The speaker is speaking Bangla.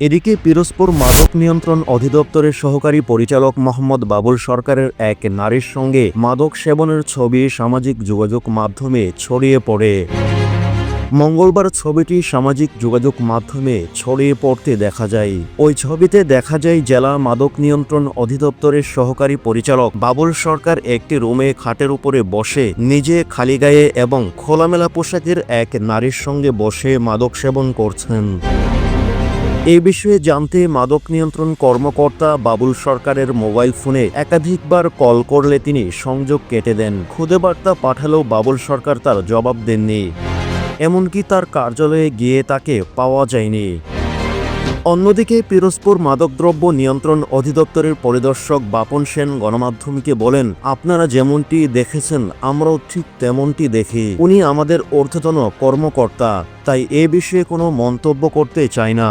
এদিকে পিরোজপুর মাদক নিয়ন্ত্রণ অধিদপ্তরের সহকারী পরিচালক মোহাম্মদ বাবুল সরকারের এক নারীর সঙ্গে মাদক সেবনের ছবি সামাজিক যোগাযোগ মাধ্যমে ছড়িয়ে পড়ে। মঙ্গলবার ছবিটি সামাজিক যোগাযোগ মাধ্যমে ছড়িয়ে পড়তে দেখা যায়। ওই ছবিতে দেখা যায় জেলা মাদক নিয়ন্ত্রণ অধিদপ্তরের সহকারী পরিচালক বাবুল সরকার একটি রুমে খাটের উপরে বসে নিজে খালি গায়ে এবং খোলামেলা পোশাকের এক নারীর সঙ্গে বসে মাদক সেবন করছেন। এই বিষয়ে জানতে মাদক নিয়ন্ত্রণ কর্মকর্তা বাবুল সরকারের মোবাইল ফোনে একাধিকবার কল করলে তিনি সংযোগ কেটে দেন। খুদে বার্তা পাঠালেও বাবুল সরকার তার জবাব দেননি। এমনকি তার কার্যালয়ে গিয়ে তাকে পাওয়া যায়নি। অন্যদিকে পিরোজপুর মাদকদ্রব্য নিয়ন্ত্রণ অধিদপ্তরের পরিদর্শক বাপন সেন গণমাধ্যমকে বলেন, আপনারা যেমনটি দেখেছেন আমরাও ঠিক তেমনটি দেখি। উনি আমাদের ঊর্ধ্বতন কর্মকর্তা, তাই এ বিষয়ে কোনো মন্তব্য করতে চাই না।